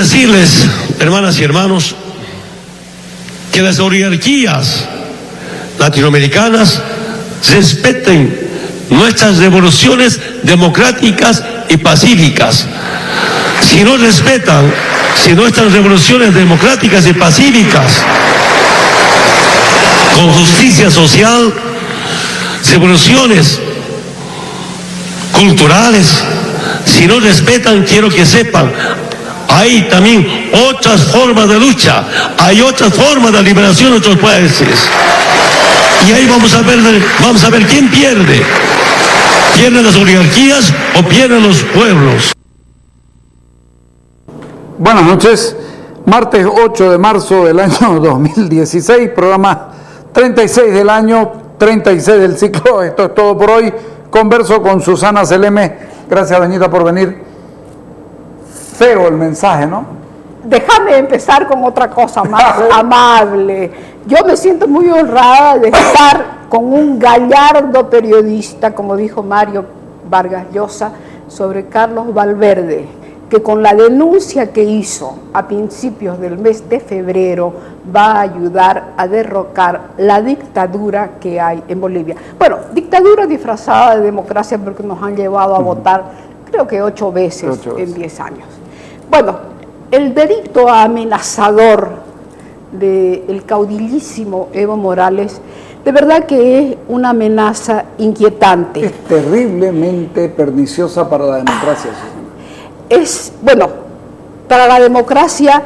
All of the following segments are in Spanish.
Decirles, hermanas y hermanos, que las oligarquías latinoamericanas respeten nuestras revoluciones democráticas y pacíficas. Si no respetan, si nuestras revoluciones democráticas y pacíficas, con justicia social, revoluciones culturales, si no respetan, quiero que sepan, hay también otras formas de lucha, hay otras formas de liberación de otros países. Y ahí vamos a ver quién pierde. ¿Pierden las oligarquías o pierden los pueblos? Buenas noches, martes 8 de marzo del año 2016, programa 36 del año, 36 del ciclo. Esto es todo por hoy. Converso con Susana Seleme. Gracias, Doñita, por venir. Feo el mensaje, ¿no? Déjame empezar con otra cosa más amable. Yo me siento muy honrada de estar con un gallardo periodista, como dijo Mario Vargas Llosa, sobre Carlos Valverde, que con la denuncia que hizo a principios del mes de febrero va a ayudar a derrocar la dictadura que hay en Bolivia. Bueno, dictadura disfrazada de democracia porque nos han llevado a votar, creo que 8 veces en 10 años. Bueno, el delito amenazador del caudillísimo Evo Morales, de verdad que es una amenaza inquietante. Es terriblemente perniciosa para la democracia. Es, bueno, para la democracia,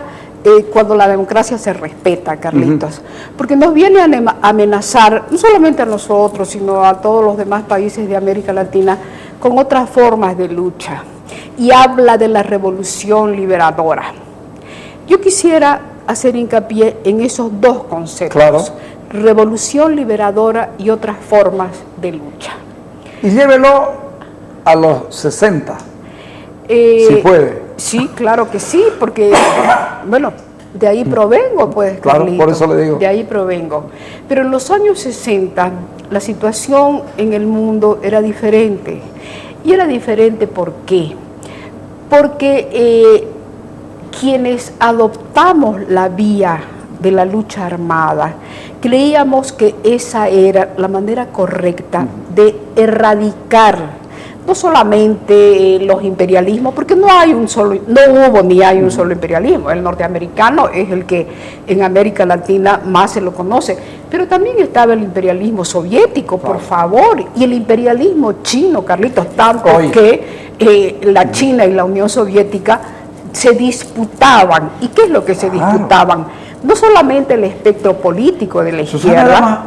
cuando la democracia se respeta, Carlitos, porque nos viene a amenazar, no solamente a nosotros, sino a todos los demás países de América Latina, con otras formas de lucha. Y habla de la revolución liberadora. Yo quisiera hacer hincapié en esos dos conceptos, claro. Revolución liberadora y otras formas de lucha. Y llévelo a los 60, si puede. Sí, claro que sí, porque, bueno, de ahí provengo, pues, claro, Carlito, por eso le digo. De ahí provengo. Pero en los años 60, la situación en el mundo era diferente. Y era diferente, ¿por qué? Porque quienes adoptamos la vía de la lucha armada, creíamos que esa era la manera correcta de erradicar no solamente los imperialismos, porque no hubo ni hay un solo imperialismo. El norteamericano es el que en América Latina más se lo conoce, pero también estaba el imperialismo soviético, por favor, y el imperialismo chino, Carlitos, tanto que la China y la Unión Soviética se disputaban. ¿Y qué es lo que se disputaban? No solamente el espectro político de la izquierda.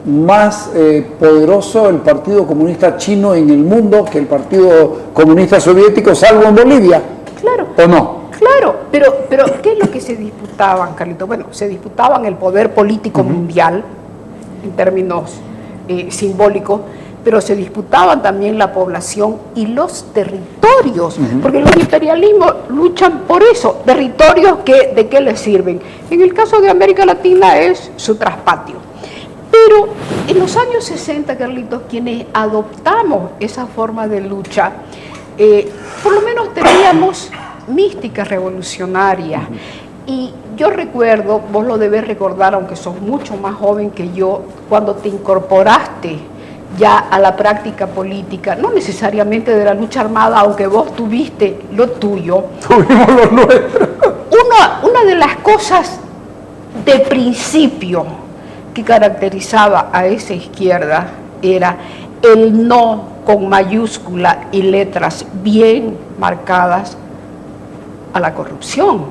Más poderoso el Partido Comunista Chino en el mundo que el Partido Comunista Soviético, salvo en Bolivia. Claro. ¿O no? Claro, pero ¿qué es lo que se disputaban, Carlito? Bueno, se disputaban el poder político mundial, en términos simbólicos, pero se disputaban también la población y los territorios, porque los imperialismos luchan por eso, territorios que ¿de qué les sirven? En el caso de América Latina es su traspatio. Pero en los años 60, Carlitos, quienes adoptamos esa forma de lucha, por lo menos teníamos mística revolucionaria. Y yo recuerdo, vos lo debés recordar, aunque sos mucho más joven que yo, cuando te incorporaste ya a la práctica política, no necesariamente de la lucha armada, aunque vos tuviste lo tuyo. Tuvimos lo nuestro. Una de las cosas de principio que caracterizaba a esa izquierda era el no con mayúscula y letras bien marcadas a la corrupción.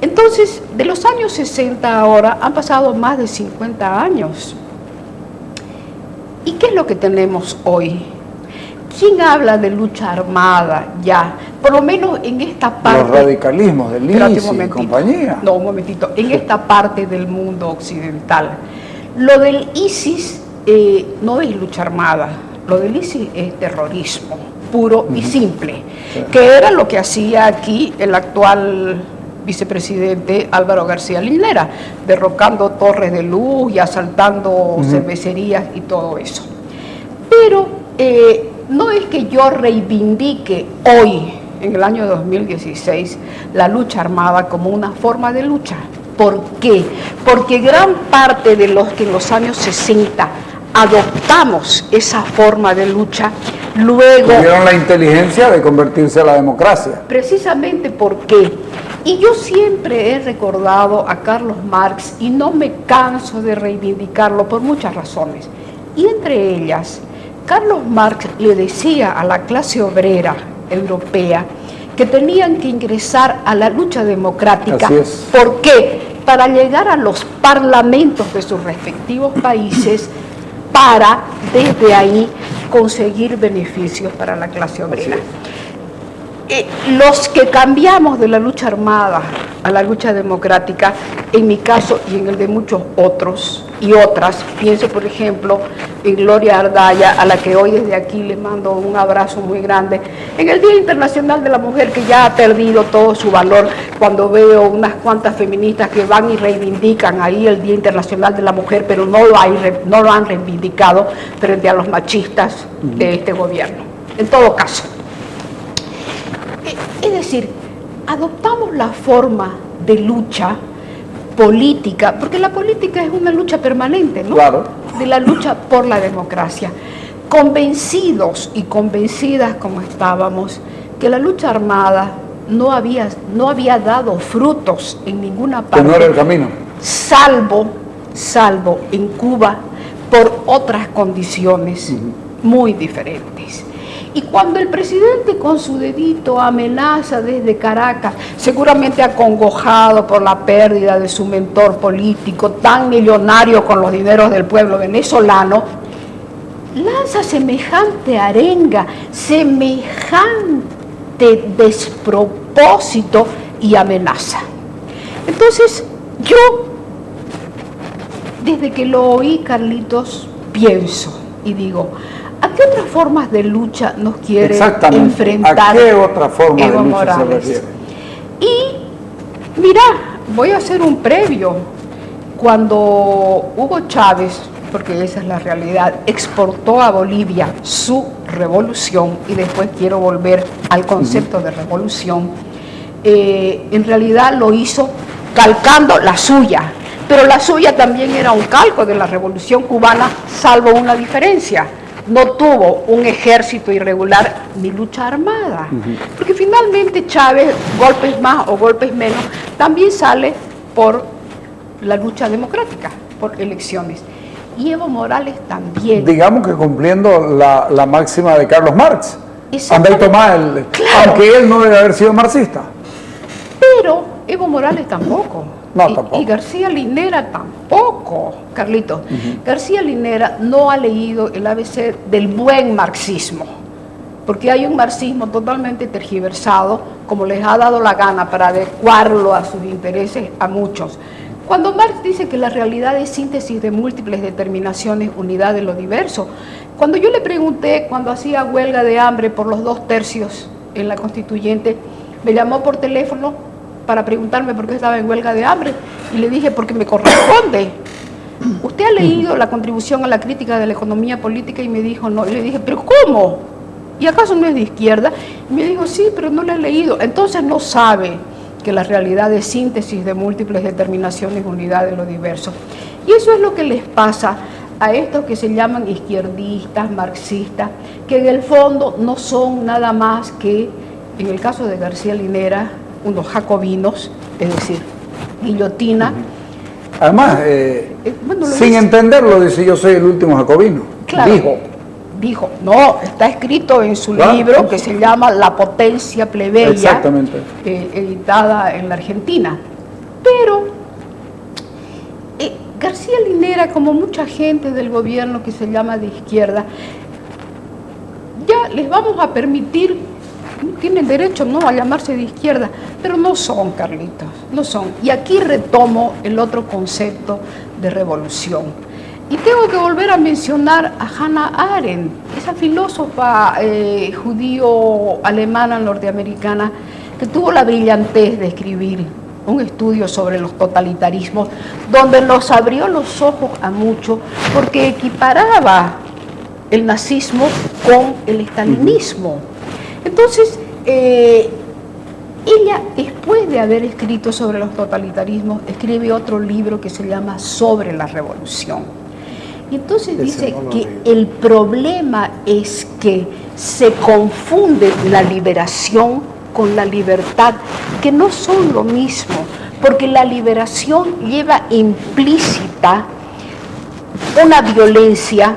Entonces, de los años 60 ahora han pasado más de 50 años. ¿Y qué es lo que tenemos hoy? ¿Quién habla de lucha armada ya? Por lo menos en esta parte... Los radicalismos del ISIS y compañía. No, un momentito. En esta parte del mundo occidental. Lo del ISIS no es lucha armada. Lo del ISIS es terrorismo puro y simple. Que era lo que hacía aquí el actual vicepresidente Álvaro García Linera, derrocando torres de luz y asaltando cervecerías y todo eso. Pero no es que yo reivindique hoy en el año 2016 la lucha armada como una forma de lucha. ¿Por qué? Porque gran parte de los que en los años 60 adoptamos esa forma de lucha, luego... Tuvieron la inteligencia de convertirse a la democracia. Precisamente porque, y yo siempre he recordado a Carlos Marx y no me canso de reivindicarlo por muchas razones, y entre ellas, Carlos Marx le decía a la clase obrera europea que tenían que ingresar a la lucha democrática. Así es. ¿Por qué? Para llegar a los parlamentos de sus respectivos países, para desde ahí conseguir beneficios para la clase obrera. Los que cambiamos de la lucha armada a la lucha democrática, en mi caso y en el de muchos otros y otras, pienso por ejemplo en Gloria Ardaya, a la que hoy desde aquí le mando un abrazo muy grande, en el Día Internacional de la Mujer, que ya ha perdido todo su valor, cuando veo unas cuantas feministas que van y reivindican ahí el Día Internacional de la Mujer, pero no lo han reivindicado frente a los machistas de este gobierno. En todo caso, es decir, adoptamos la forma de lucha política, porque la política es una lucha permanente, ¿no? Claro. De la lucha por la democracia. Convencidos y convencidas como estábamos, que la lucha armada no había dado frutos en ninguna parte. Que no era el camino. Salvo en Cuba, por otras condiciones muy diferentes. Y cuando el presidente con su dedito amenaza desde Caracas, seguramente acongojado por la pérdida de su mentor político, tan millonario con los dineros del pueblo venezolano, lanza semejante arenga, semejante despropósito y amenaza. Entonces, yo, desde que lo oí, Carlitos, pienso y digo, ¿a qué otras formas de lucha nos quiere enfrentar ¿A qué otra forma Evo de lucha Morales? se refiere? Y mira, voy a hacer un previo. Cuando Hugo Chávez, porque esa es la realidad, exportó a Bolivia su revolución, y después quiero volver al concepto de revolución, en realidad lo hizo calcando la suya, pero la suya también era un calco de la revolución cubana, salvo una diferencia: no tuvo un ejército irregular ni lucha armada, porque finalmente Chávez, golpes más o golpes menos, también sale por la lucha democrática, por elecciones. Y Evo Morales también. Digamos que cumpliendo la máxima de Carlos Marx. Anda y toma claro. Aunque él no debe haber sido marxista. Pero Evo Morales tampoco. No, tampoco. Y García Linera tampoco, Carlito. García Linera no ha leído el ABC del buen marxismo, porque hay un marxismo totalmente tergiversado, como les ha dado la gana para adecuarlo a sus intereses a muchos. Cuando Marx dice que la realidad es síntesis de múltiples determinaciones, unidad de lo diverso, cuando yo le pregunté, cuando hacía huelga de hambre por los 2/3 en la Constituyente, me llamó por teléfono para preguntarme por qué estaba en huelga de hambre, y le dije, porque me corresponde. ¿Usted ha leído la contribución a la crítica de la economía política? Y me dijo, no. Y le dije, ¿pero cómo? ¿Y acaso no es de izquierda? Y me dijo, sí, pero no la he leído. Entonces no sabe que la realidad es síntesis de múltiples determinaciones, unidad de lo diverso. Y eso es lo que les pasa a estos que se llaman izquierdistas, marxistas, que en el fondo no son nada más que, en el caso de García Linera, unos jacobinos, es decir, guillotina. Además, bueno, sin entenderlo, dice, yo soy el último jacobino. Claro, dijo, no, está escrito en su libro que se llama La potencia plebeya, exactamente, editada en la Argentina. Pero García Linera, como mucha gente del gobierno que se llama de izquierda, ya les vamos a permitir, tienen derecho, ¿no?, a llamarse de izquierda, pero no son, Carlitos, no son. Y aquí retomo el otro concepto de revolución. Y tengo que volver a mencionar a Hannah Arendt, esa filósofa judío-alemana norteamericana que tuvo la brillantez de escribir un estudio sobre los totalitarismos, donde nos abrió los ojos a mucho, porque equiparaba el nazismo con el estalinismo. Entonces, Ella, después de haber escrito sobre los totalitarismos, escribe otro libro que se llama Sobre la Revolución. Y entonces dice que el problema es que se confunde la liberación con la libertad, que no son lo mismo, porque la liberación lleva implícita una violencia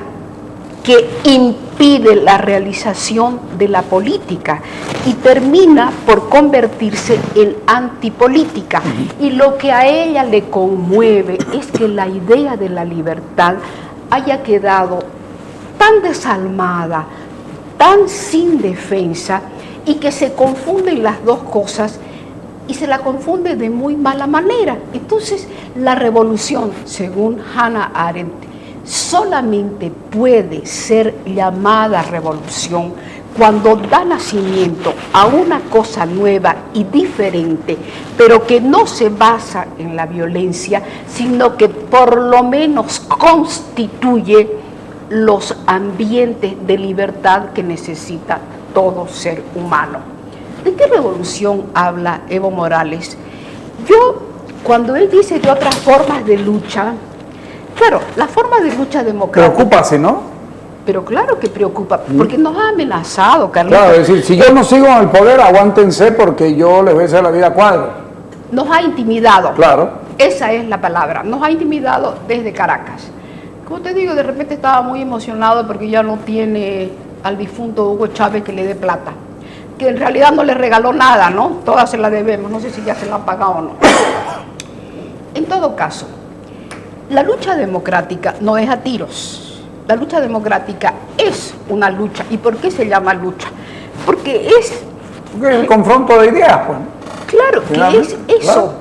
que impide la realización de la política y termina por convertirse en antipolítica. Y lo que a ella le conmueve es que la idea de la libertad haya quedado tan desalmada, tan sin defensa, y que se confunden las dos cosas y se la confunde de muy mala manera. Entonces, la revolución, según Hannah Arendt, solamente puede ser llamada revolución cuando da nacimiento a una cosa nueva y diferente, pero que no se basa en la violencia, sino que por lo menos constituye los ambientes de libertad que necesita todo ser humano. ¿De qué revolución habla Evo Morales? Cuando él dice de otras formas de lucha, claro, la forma de lucha democrática... Preocúpase, ¿no? Pero claro que preocupa, porque nos ha amenazado, Carlitos. Claro, es decir, si yo no sigo en el poder, aguántense porque yo les voy a hacer la vida a cuadro. Nos ha intimidado. Claro. Esa es la palabra, nos ha intimidado desde Caracas. Como te digo, de repente estaba muy emocionado porque ya no tiene al difunto Hugo Chávez que le dé plata, que en realidad no le regaló nada, ¿no? Todas se la debemos, no sé si ya se la han pagado o no. En todo caso, la lucha democrática no es a tiros. La lucha democrática es una lucha. ¿Y por qué se llama lucha? Porque es... El confronto de ideas, pues. Claro, que es eso. Claro.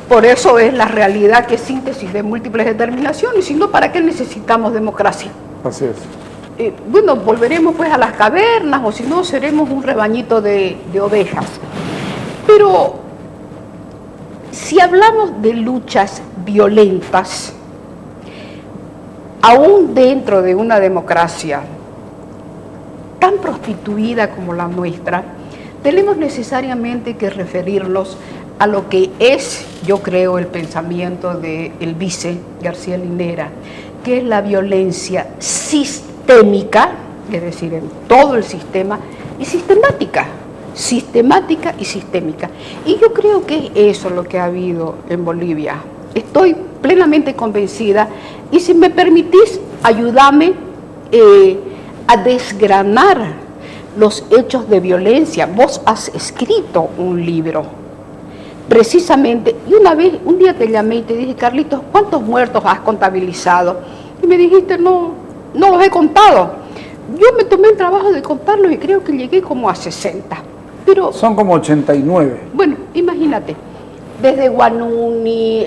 Por eso es la realidad que es síntesis de múltiples determinaciones, y si no, ¿para qué necesitamos democracia? Así es. Bueno, volveremos pues a las cavernas, o si no, seremos un rebañito de ovejas. Pero si hablamos de luchas violentas, aún dentro de una democracia tan prostituida como la nuestra, tenemos necesariamente que referirnos a lo que es, yo creo, el pensamiento del vice García Linera, que es la violencia sistémica, es decir, en todo el sistema, y sistemática y sistémica. Y yo creo que es eso lo que ha habido en Bolivia. Estoy plenamente convencida, y si me permitís, ayúdame a desgranar los hechos de violencia. Vos has escrito un libro, precisamente, y un día te llamé y te dije, Carlitos, ¿cuántos muertos has contabilizado? Y me dijiste, no los he contado. Yo me tomé el trabajo de contarlos y creo que llegué como a 60. Pero son como 89. Bueno, imagínate, desde Guanuni,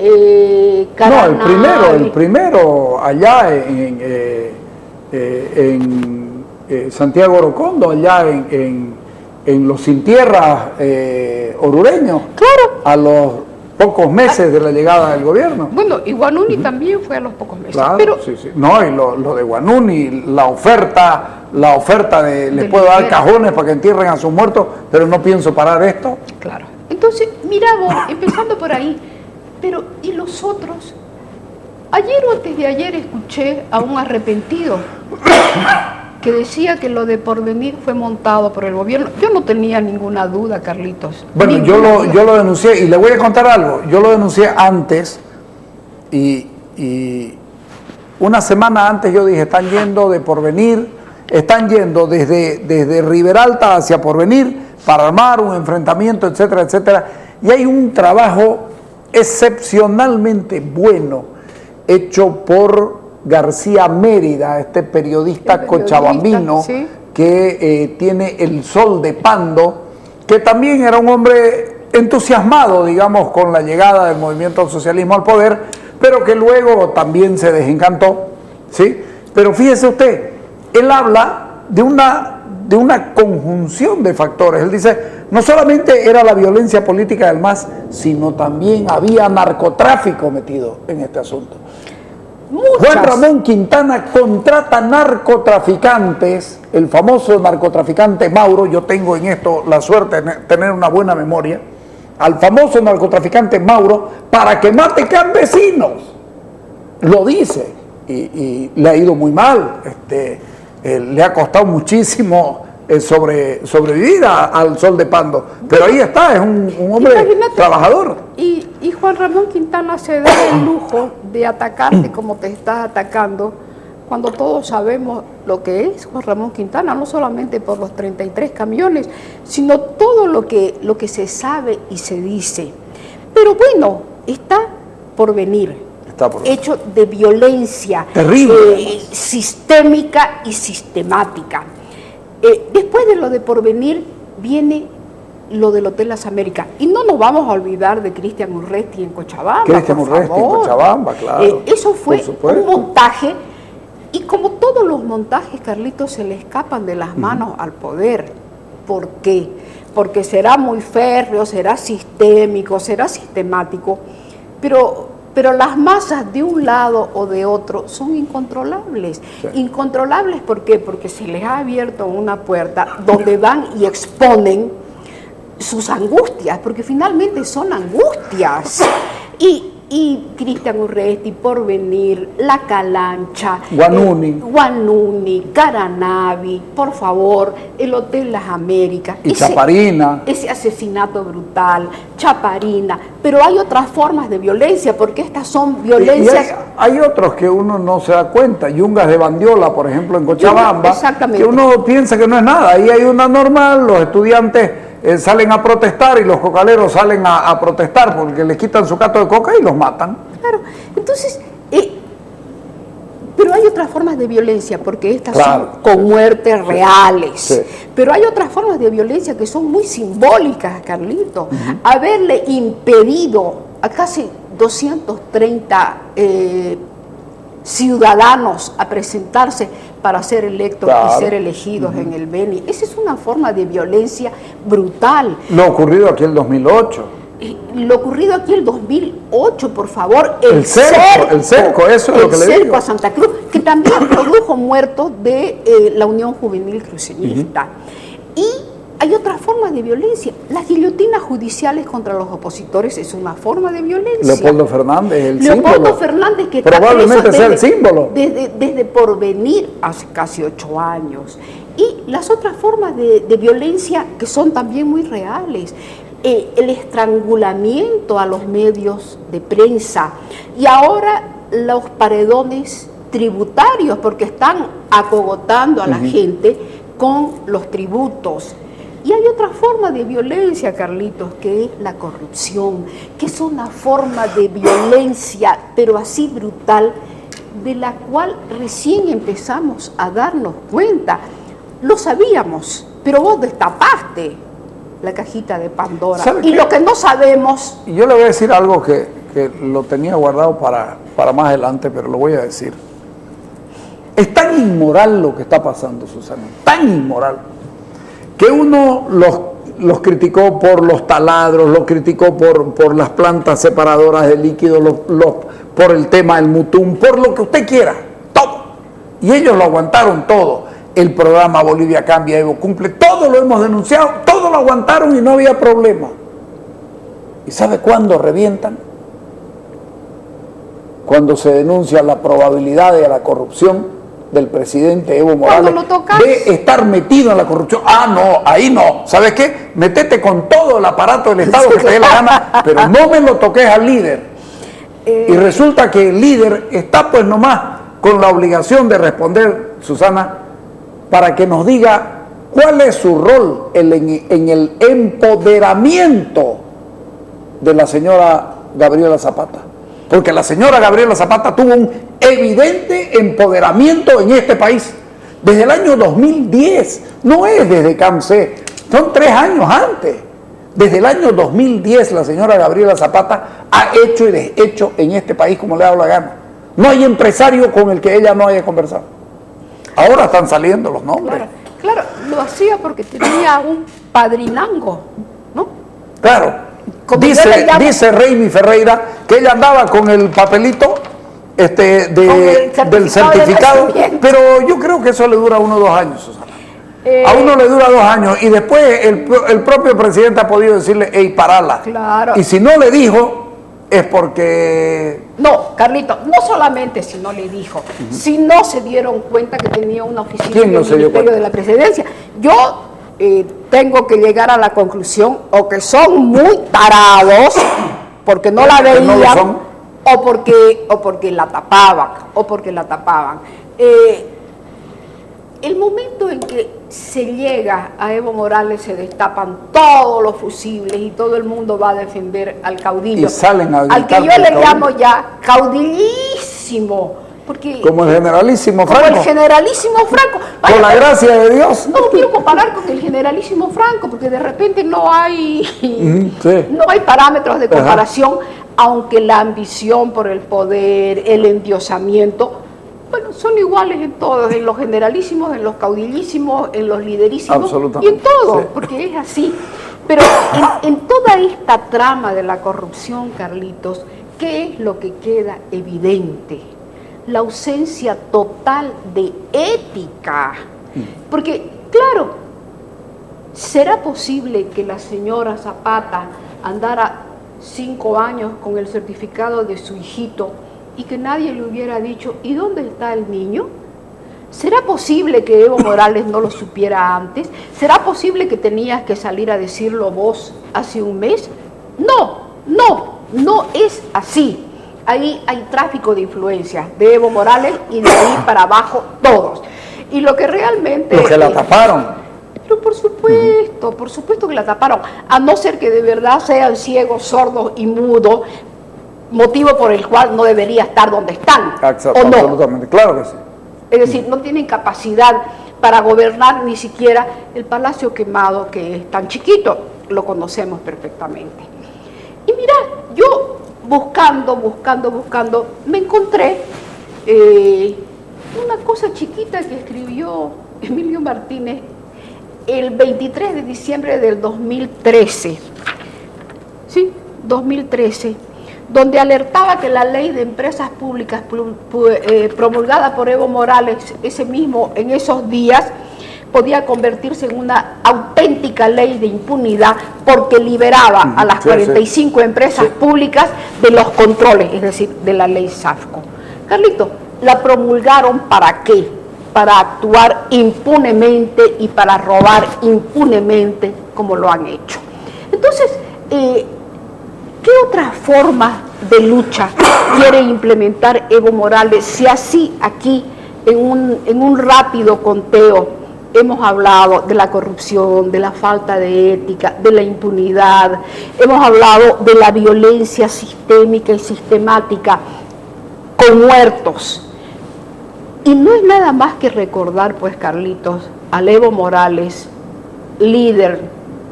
Caraná... No, el primero allá en Santiago Orocondo, allá en los sin tierras orureños, claro, a los pocos meses de la llegada del gobierno. Bueno, y Guanuni también fue a los pocos meses. Claro, pero sí. No, y lo de Guanuni, la oferta de les puedo dar cajones para que entierren a sus muertos, pero no pienso parar esto. Claro. Entonces, mira vos, empezando por ahí, pero ¿y los otros? Ayer o antes de ayer escuché a un arrepentido que decía que lo de Porvenir fue montado por el gobierno. Yo no tenía ninguna duda, Carlitos. Bueno, yo lo denuncié, y le voy a contar algo. Yo lo denuncié antes, y una semana antes yo dije, están yendo de Porvenir, están yendo desde Riberalta hacia Porvenir para armar un enfrentamiento, etcétera, etcétera. Y hay un trabajo excepcionalmente bueno hecho por García Mérida, este periodista cochabambino, ¿sí?, que tiene El Sol de Pando, que también era un hombre entusiasmado, digamos, con la llegada del movimiento al socialismo al poder, pero que luego también se desencantó, ¿sí? Pero fíjese usted, él habla de una conjunción de factores. Él dice, no solamente era la violencia política del MAS, sino también había narcotráfico metido en este asunto. Juan Ramón Quintana contrata narcotraficantes el famoso narcotraficante Mauro, yo tengo en esto la suerte de tener una buena memoria, al famoso narcotraficante Mauro, para que mate campesinos. Lo dice, y le ha ido muy mal, le ha costado muchísimo sobrevivir al sol de Pando, pero ahí está, es un hombre trabajador. Y Juan Ramón Quintana se da el lujo de atacarte como te está atacando, cuando todos sabemos lo que es Juan Ramón Quintana, no solamente por los 33 camiones, sino todo lo que se sabe y se dice. Pero bueno, está por venir. Hecho de violencia terrible, sistémica y sistemática. Después de lo de porvenir viene lo del Hotel Las Américas. Y no nos vamos a olvidar de Cristian Urresti en Cochabamba. Cristian Urresti en Cochabamba, claro. Eso fue un montaje, y como todos los montajes, Carlitos, se le escapan de las manos al poder. ¿Por qué? Porque será muy férreo, será sistémico, será sistemático, pero las masas de un lado o de otro son incontrolables. Sí. Incontrolables, ¿por qué? Porque se les ha abierto una puerta donde van y exponen sus angustias, porque finalmente son angustias. Y Cristian Urresti, Porvenir, La Calancha, Guanuni, Caranavi, por favor, el Hotel Las Américas. Y Chaparina. Ese asesinato brutal, Chaparina. Pero hay otras formas de violencia, porque estas son violencias... Y hay otros que uno no se da cuenta. Yungas de Bandiola, por ejemplo, en Cochabamba, que uno piensa que no es nada. Ahí hay una normal, los estudiantes... salen a protestar y los cocaleros salen a protestar porque les quitan su cato de coca y los matan. Claro, entonces, pero hay otras formas de violencia, porque estas son con muertes reales. Sí. Pero hay otras formas de violencia que son muy simbólicas, Carlito. Haberle impedido a casi 230 ciudadanos a presentarse para ser electos y ser elegidos en el Beni. Esa es una forma de violencia brutal. Lo ocurrido aquí en el 2008. Lo ocurrido aquí en el 2008, por favor. El cerco, eso es lo que le digo. El cerco a Santa Cruz, que también produjo muertos de la Unión Juvenil Cruceñista. Y hay otras formas de violencia. Las guillotinas judiciales contra los opositores es una forma de violencia. Leopoldo Fernández, el Leopoldo símbolo. Fernández, que probablemente sea el símbolo. Desde Porvenir hace casi 8 años. Y las otras formas de violencia que son también muy reales. El estrangulamiento a los medios de prensa. Y ahora los paredones tributarios, porque están acogotando a la gente con los tributos. Y hay otra forma de violencia, Carlitos, que es la corrupción, que es una forma de violencia, pero así brutal, de la cual recién empezamos a darnos cuenta. Lo sabíamos, pero vos destapaste la cajita de Pandora. Y lo que no sabemos... Y yo le voy a decir algo que lo tenía guardado para más adelante, pero lo voy a decir. Es tan inmoral lo que está pasando, Susana, tan inmoral, que uno los criticó por los taladros, los criticó por las plantas separadoras de líquidos, por el tema del mutum, por lo que usted quiera, todo. Y ellos lo aguantaron todo. El programa Bolivia Cambia, Evo Cumple, todo lo hemos denunciado, todo lo aguantaron y no había problema. ¿Y sabe cuándo revientan? Cuando se denuncia la probabilidad de la corrupción del presidente Evo Morales de estar metido en la corrupción. Ah, no, ahí no. ¿Sabes qué? Métete con todo el aparato del Estado que te dé la gana, pero no me lo toques al líder. Y resulta que el líder está pues nomás con la obligación de responder, Susana, para que nos diga cuál es su rol en el empoderamiento de la señora Gabriela Zapata. Porque la señora Gabriela Zapata tuvo un evidente empoderamiento en este país desde el año 2010, no es desde CAMC, son 3 años antes. Desde el año 2010 la señora Gabriela Zapata ha hecho y deshecho en este país como le ha dado la gana. No hay empresario con el que ella no haya conversado. Ahora están saliendo los nombres. Claro, lo hacía porque tenía un padrinango, ¿no? Claro. Dice Reimi Ferreira que ella andaba con el papelito del certificado, pero yo creo que eso le dura 1 o 2 años, Susana. A uno le dura 2 años y después el propio presidente ha podido decirle, hey, parala. Claro. Y si no le dijo, es porque... No, Carlito, no solamente si no le dijo, si no se dieron cuenta que tenía una oficina ¿Quién en no el se dio Ministerio cuenta? de la Presidencia. Yo tengo que llegar a la conclusión o que son muy tarados porque no la Que no lo veían son. o porque la tapaban. El momento en que se llega a Evo Morales se destapan todos los fusibles y todo el mundo va a defender al caudillo. Y salen a al que gritar yo por le caudillo. llamo ya caudillísimo. Porque, Como el generalísimo como Franco. el generalísimo Franco. Por la Vaya, gracia de Dios. no lo quiero comparar con el generalísimo Franco, porque de repente no hay, sí. no hay parámetros de comparación, aunque la ambición por el poder, el endiosamiento, bueno, son iguales en todos, en los generalísimos, en los caudillísimos, en los liderísimos, y Absolutamente, en todo, sí. porque es así. Pero en toda esta trama de la corrupción, Carlitos, ¿qué es lo que queda evidente? La ausencia total de ética. Porque, claro, ¿será posible que la señora Zapata andara 5 años con el certificado de su hijito y que nadie le hubiera dicho, ¿y dónde está el niño? ¿Será posible que Evo Morales no lo supiera antes? ¿Será posible que tenías que salir a decirlo vos hace un mes? No es así. Ahí hay tráfico de influencias de Evo Morales y de ahí para abajo todos. Y lo que realmente... Los que la taparon. Pero por supuesto que la taparon, a no ser que de verdad sean ciegos, sordos y mudos, motivo por el cual no debería estar donde están, Exacto, ¿o no? absolutamente, claro que sí. Es decir, no tienen capacidad para gobernar ni siquiera el Palacio Quemado, que es tan chiquito, lo conocemos perfectamente. Y mira, yo buscando, me encontré una cosa chiquita que escribió Emilio Martínez el 23 de diciembre del 2013, ¿sí? 2013, donde alertaba que la ley de empresas públicas promulgada por Evo Morales en esos días podía convertirse en una auténtica ley de impunidad porque liberaba a las 45 empresas públicas de los controles, es decir, de la ley SAFCO. Carlito, ¿la promulgaron para qué? Para actuar impunemente y para robar impunemente como lo han hecho. Entonces, ¿qué otras formas de lucha quiere implementar Evo Morales? Si así aquí, en un rápido conteo, hemos hablado de la corrupción, de la falta de ética, de la impunidad, hemos hablado de la violencia sistémica y sistemática con muertos. Y no es nada más que recordar, pues, Carlitos, a Evo Morales, líder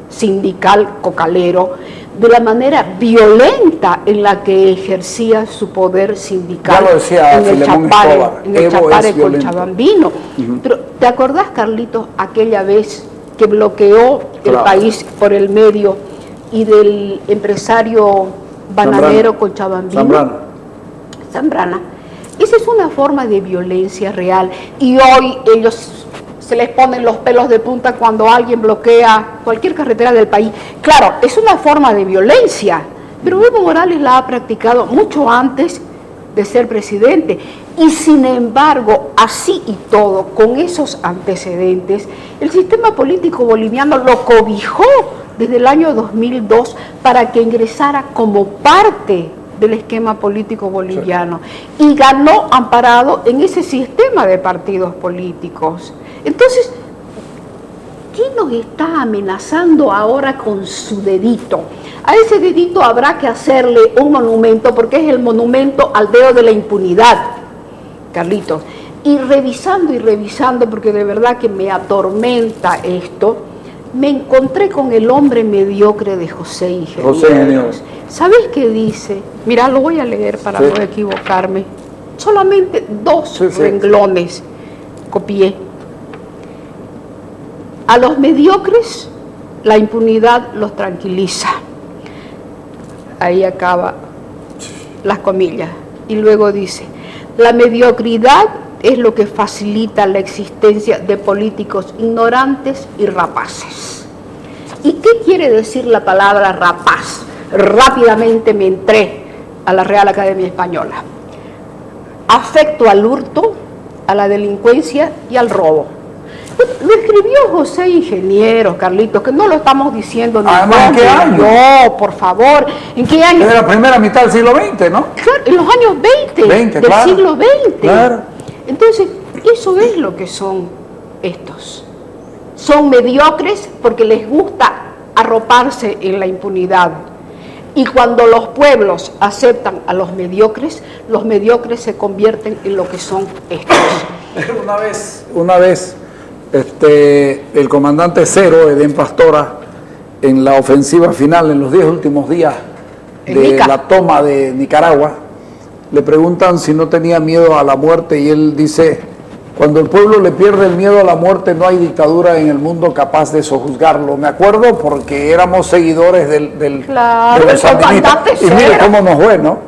sindical cocalero, de la manera violenta en la que ejercía su poder sindical en el Chapare Cochabambino. Pero, ¿te acordás, Carlitos, aquella vez que bloqueó el país por el medio y del empresario bananero Cochabambino? Zambrana. Esa es una forma de violencia real y hoy ellos se les ponen los pelos de punta cuando alguien bloquea cualquier carretera del país. Claro, es una forma de violencia, pero Evo Morales la ha practicado mucho antes de ser presidente y sin embargo, así y todo, con esos antecedentes, el sistema político boliviano lo cobijó desde el año 2002 para que ingresara como parte del esquema político boliviano y ganó amparado en ese sistema de partidos políticos. Entonces, ¿quién nos está amenazando ahora con su dedito? A ese dedito habrá que hacerle un monumento porque es el monumento al dedo de la impunidad, Carlitos. Y revisando, porque de verdad que me atormenta esto, me encontré con el hombre mediocre de José Ingenieros. ¿Sabes qué dice? Mira, lo voy a leer para no equivocarme. Solamente 2 renglones copié. A los mediocres la impunidad los tranquiliza. Ahí acaba las comillas. Y luego dice, la mediocridad es lo que facilita la existencia de políticos ignorantes y rapaces. ¿Y qué quiere decir la palabra rapaz? Rápidamente me entré a la Real Academia Española. Afecto al hurto, a la delincuencia y al robo. Lo escribió José Ingeniero, Carlitos, que no lo estamos diciendo ni ¿en qué año? No, por favor. ¿En qué año? Es de la primera mitad del siglo XX, ¿no? Claro, en los años 20 del claro, siglo XX. Claro. Entonces, eso es lo que son estos. Son mediocres porque les gusta arroparse en la impunidad. Y cuando los pueblos aceptan a los mediocres se convierten en lo que son estos. Una vez el comandante Cero, Edén Pastora, en la ofensiva final, en los 10 últimos días de la toma de Nicaragua, le preguntan si no tenía miedo a la muerte y él dice: cuando el pueblo le pierde el miedo a la muerte, no hay dictadura en el mundo capaz de sojuzgarlo. Me acuerdo porque éramos seguidores claro, de los sandinistas. Y mire cómo nos fue, ¿no?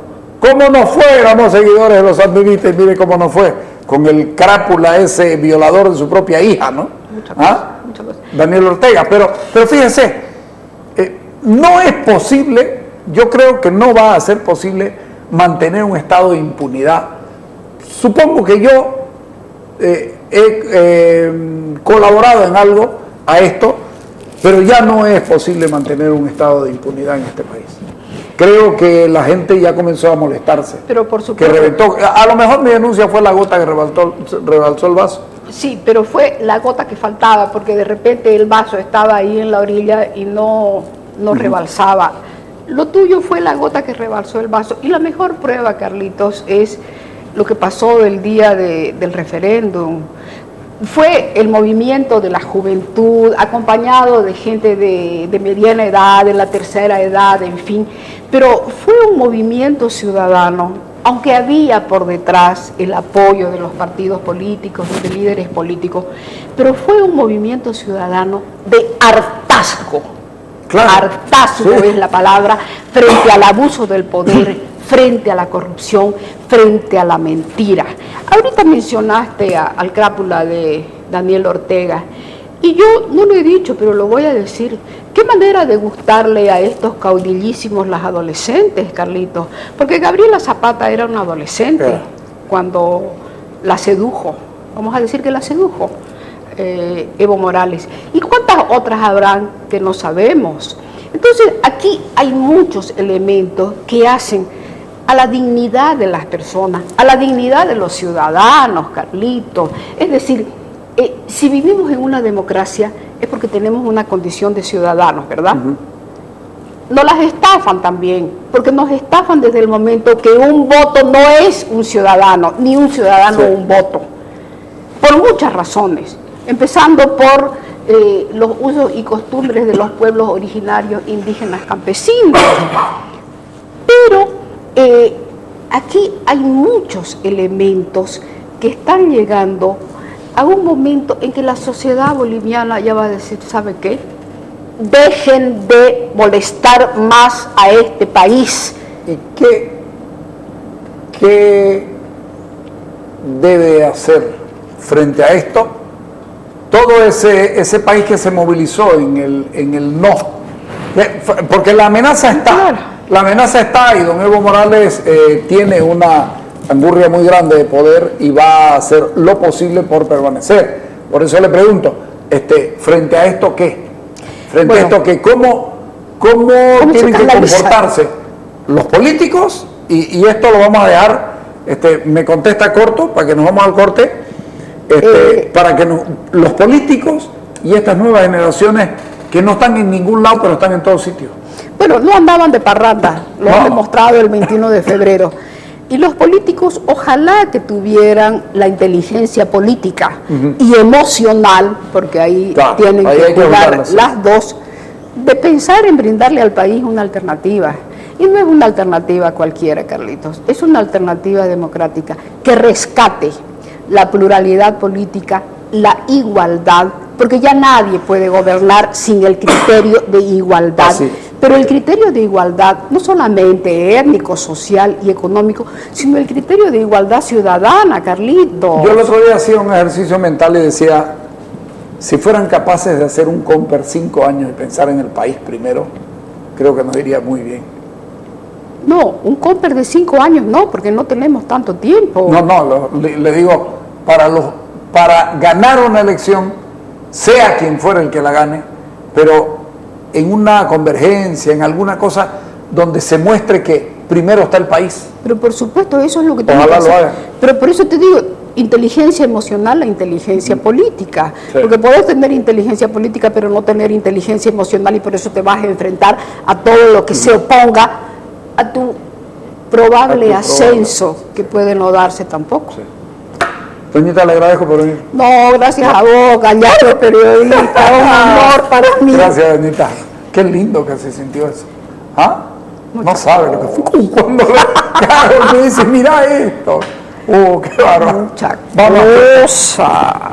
¿Cómo nos fue? Éramos seguidores de los sandinistas y mire cómo nos fue. Con el crápula ese violador de su propia hija, ¿no? Muchas cosas. Daniel Ortega. Pero fíjense, no es posible, yo creo que no va a ser posible mantener un estado de impunidad. Supongo que yo he colaborado en algo a esto, pero ya no es posible mantener un estado de impunidad en este país. Creo que la gente ya comenzó a molestarse. Pero por supuesto. Que reventó. A lo mejor mi denuncia fue la gota que rebalsó el vaso. Sí, pero fue la gota que faltaba, porque de repente el vaso estaba ahí en la orilla y no rebalsaba. Lo tuyo fue la gota que rebalsó el vaso. Y la mejor prueba, Carlitos, es lo que pasó del día del referéndum. Fue el movimiento de la juventud, acompañado de gente de mediana edad, de la tercera edad, en fin. Pero fue un movimiento ciudadano, aunque había por detrás el apoyo de los partidos políticos, de líderes políticos, pero fue un movimiento ciudadano de hartazgo. Claro, hartazgo es la palabra, frente al abuso del poder, frente a la corrupción, frente a la mentira. Ahorita mencionaste al crápula de Daniel Ortega, y yo no lo he dicho, pero lo voy a decir. ¿Qué manera de gustarle a estos caudillísimos las adolescentes, Carlitos? Porque Gabriela Zapata era una adolescente cuando la sedujo, vamos a decir que la sedujo Evo Morales. ¿Y cuántas otras habrán que no sabemos? Entonces, aquí hay muchos elementos que hacen a la dignidad de las personas, a la dignidad de los ciudadanos, Carlitos. Es decir, si vivimos en una democracia es porque tenemos una condición de ciudadanos, ¿verdad? Nos las estafan también, porque nos estafan desde el momento que un voto no es un ciudadano, ni un ciudadano un voto, por muchas razones, empezando por los usos y costumbres de los pueblos originarios, indígenas, campesinos. Pero aquí hay muchos elementos que están llegando a un momento en que la sociedad boliviana ya va a decir, ¿sabe qué? Dejen de molestar más a este país. ¿Y qué debe hacer frente a esto todo ese país que se movilizó en el no? Porque la amenaza está. Claro. La amenaza está y don Evo Morales tiene una angurria muy grande de poder y va a hacer lo posible por permanecer. Por eso le pregunto, frente a esto, ¿qué? Frente a esto, ¿qué? ¿Cómo tienen que comportarse los políticos? Y esto lo vamos a dejar, me contesta corto, para que nos vamos al corte, para que los políticos y estas nuevas generaciones que no están en ningún lado, pero están en todos sitios. Bueno, no andaban de parranda, lo han demostrado el 21 de febrero. Y los políticos ojalá que tuvieran la inteligencia política y emocional, porque ahí tienen que jugar las dos, de pensar en brindarle al país una alternativa. Y no es una alternativa cualquiera, Carlitos, es una alternativa democrática que rescate la pluralidad política, la igualdad, porque ya nadie puede gobernar sin el criterio de igualdad. Pero el criterio de igualdad, no solamente étnico, social y económico, sino el criterio de igualdad ciudadana, Carlito. Yo el otro día hacía un ejercicio mental y decía, si fueran capaces de hacer un Comper 5 años y pensar en el país primero, creo que nos iría muy bien. No, un Comper de 5 años no, porque no tenemos tanto tiempo. No, le digo, para ganar una elección, sea quien fuera el que la gane, pero en una convergencia, en alguna cosa donde se muestre que primero está el país. Pero por supuesto, eso es lo que tenemos que Ojalá lo hacer. hagan. Pero por eso te digo, inteligencia emocional e inteligencia política. Sí. Porque puedes tener inteligencia política, pero no tener inteligencia emocional, y por eso te vas a enfrentar a todo lo que se oponga a tu probable ascenso, que puede no darse tampoco. Sí. Doñita, le agradezco por venir. No, gracias a vos, Gallardo, periodista, un honor para mí. Gracias, Doñita. Qué lindo que se sintió eso. ¿Ah? No sabe lo que fue. Cuando me dice, mira esto. Qué bárbaro. Mucha Vamos. cosa.